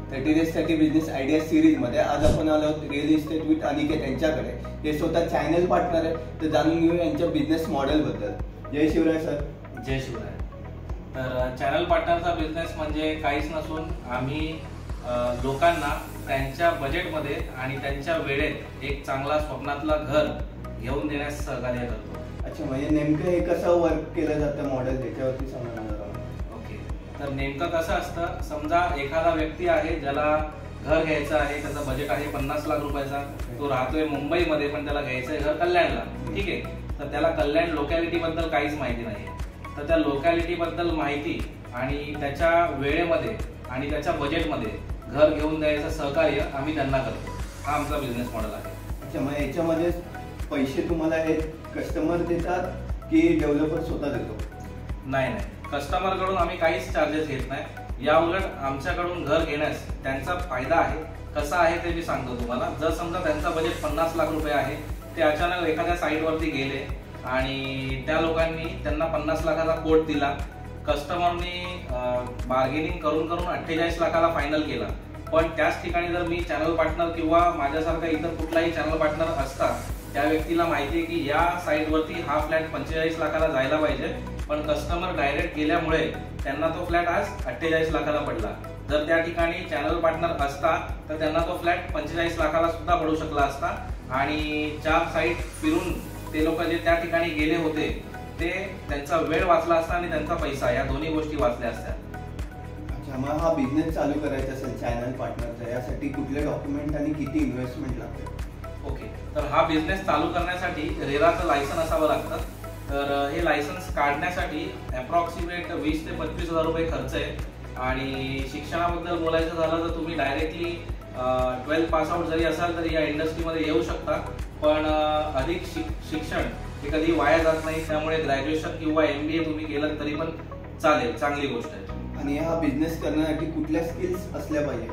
30 Days 30 business idea सिरीजमध्ये आज आपण आलो आहोत रिअल इस्टेट विथ अनिकेत यांच्याकडे. हे स्वतः चॅनल पार्टनर आहे, तर जाणून घेऊया यांच्या बिझनेस मॉडेलबद्दल. जय शिवराय सर. जय शिवराय. तर चॅनल पार्टनरचा बिझनेस म्हणजे काहीच नसून आम्ही लोकांना त्यांच्या बजेटमध्ये आणि त्यांच्या वेळेत एक चांगला स्वप्नातला घर घेऊन देण्यास सहकार्य करतो. अच्छा, म्हणजे नेमकं हे कसं वर्क केलं जातं मॉडेल त्याच्यावरती सांगा. ओके, तर नेमकं कसं असतं, समजा एखादा व्यक्ती आहे ज्याला घर घ्यायचं आहे, त्याचं बजेट आहे 50 लाख रुपयाचा. तो राहतोय मुंबईमध्ये, पण त्याला घ्यायचं आहे घर कल्याणला. ठीक आहे, तर त्याला कल्याण लोकॅलिटी बद्दल काहीच माहिती नाही. तर त्या लोकॅलिटी बद्दल माहिती आणि त्याच्या वेळेमध्ये आणि त्याच्या बजेटमध्ये घर घेऊन द्यायचं सहकार्य आम्ही त्यांना करतो. हा आमचा बिझनेस मॉडेल आहे. अच्छा, मग याच्यामध्ये पैसे तुम्हाला हे कस्टमर देतात की डेव्हलपर स्वतः देतो? नाही, कस्टमरकडून आम्ही काहीच चार्जेस घेत नाही. या उलट आमच्याकडून घर घेण्यास त्यांचा फायदा आहे. कसा आहे ते मी सांगतो तुम्हाला. जर समजा त्यांचा बजेट 50 लाख रुपये आहे, ते अचानक एखाद्या साईटवरती गेले आणि त्या लोकांनी त्यांना 50 लाखाचा कोट दिला. कस्टमरनी बार्गेनिंग करून 48 लाखाला फायनल केला. पण त्याच ठिकाणी जर मी चॅनल पार्टनर किंवा माझ्यासारखा इतर कुठलाही चॅनल पार्टनर असता, त्या व्यक्तीला माहिती आहे की या साईटवरती हा फ्लॅट 45 लाखाला जायला पाहिजे, पण कस्टमर डायरेक्ट गेल्यामुळे त्यांना तो फ्लॅट आज 48 लाखाला पडला. जर त्या ठिकाणी चॅनल पार्टनर असता तर त्यांना तो फ्लॅट 45 लाखाला सुद्धा पडू शकला असता. आणि 4 साईट फिरून ते लोक जे त्या ठिकाणी गेले होते ते त्यांचा वेळ वाचला असता आणि त्यांचा पैसा, या दोन्ही गोष्टी वाचल्या असत्या. अच्छा, मग हा बिझनेस चालू करायचा असेल चॅनल पार्टनरचा, यासाठी कुठले डॉक्युमेंट आणि किती इन्व्हेस्टमेंट लागते? ओके, तर हा बिझनेस चालू करण्यासाठी रेराचं लायसन असावं लागतं. तर हे लायसन्स काढण्यासाठी अप्रॉक्सिमेट 20 ते 25 हजार रुपये खर्च आहे. आणि शिक्षणाबद्दल बोलायचं झालं तर तुम्ही डायरेक्टली 12 पास आउट जरी असाल तरी या इंडस्ट्रीमध्ये येऊ शकता. पण अधिक शिक्षण हे कधी वाया जात नाही, त्यामुळे ग्रॅज्युएशन किंवा MBA तुम्ही केलं तरी पण चालेल, चांगली गोष्ट आहे. आणि हा बिझनेस करण्यासाठी कुठल्या स्किल्स असल्या पाहिजे?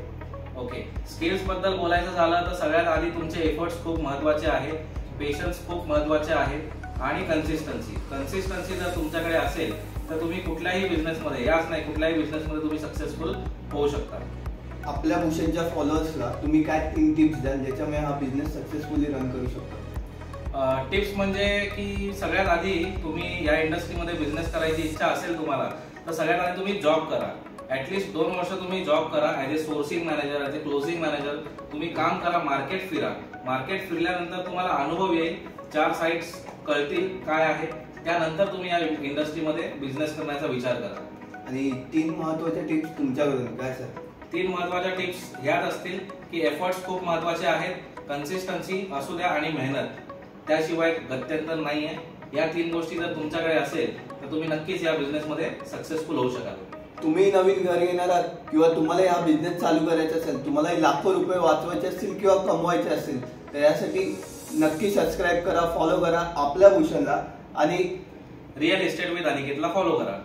ओके, स्किल्स बद्दल बोलायचं झालं तर सगळ्यात आधी तुमचे एफर्ट्स खूप महत्त्वाचे आहेत, पेशन्स खूप महत्त्वाचे आहेत आणि कन्सिस्टन्सी जर तुमच्याकडे असेल तर तुम्ही कुठल्याही बिझनेसमध्ये, याच नाही कुठल्याही बिझनेसमध्ये तुम्ही सक्सेसफुल होऊ शकता. आपल्या भूषणच्या फॉलोअर्सला तुम्ही काय 3 टिप्स द्याल ज्याच्यामुळे हा बिझनेस सक्सेसफुली रन करू शकतो? टिप्स म्हणजे की सगळ्यात आधी तुम्ही या इंडस्ट्रीमध्ये बिझनेस करायची इच्छा असेल तुम्हाला, तर सगळ्यात आधी तुम्ही जॉब करा. ॲटलिस्ट 2 वर्ष तुम्ही जॉब करा ॲज ए सोर्सिंग मॅनेजर, ॲज ए क्लोजिंग मॅनेजर. तुम्ही काम करा, मार्केट फिरा. मार्केट फिरल्यानंतर तुम्हाला अनुभव येईल, 4 साईट्स कळतील काय आहे, त्यानंतर तुम्ही या इंडस्ट्रीमध्ये बिझनेस करण्याचा विचार करा. आणि 3 महत्त्वाच्या टिप्स तुमच्याकडून काय सर? 3 महत्त्वाच्या टिप्स ह्याच असतील की एफर्ट्स खूप महत्त्वाचे आहेत, कन्सिस्टन्सी असू द्या आणि मेहनत, त्याशिवाय गत्यंतर नाहीये. या 3 गोष्टी जर तुमच्याकडे असेल तर तुम्ही नक्कीच या बिझनेसमध्ये सक्सेसफुल होऊ शकाल. तुम्ही नवीन घर घेणार आहात किंवा तुम्हाला हा बिझनेस चालू करायचा असेल, तुम्हाला लाखो रुपये वाचवायचे असतील किंवा कमवायचे असतील, तर यासाठी नक्की सबस्क्राईब करा, फॉलो करा आपल्या भूषणला आणि रिअल इस्टेट विथ अनिकेतला फॉलो करा.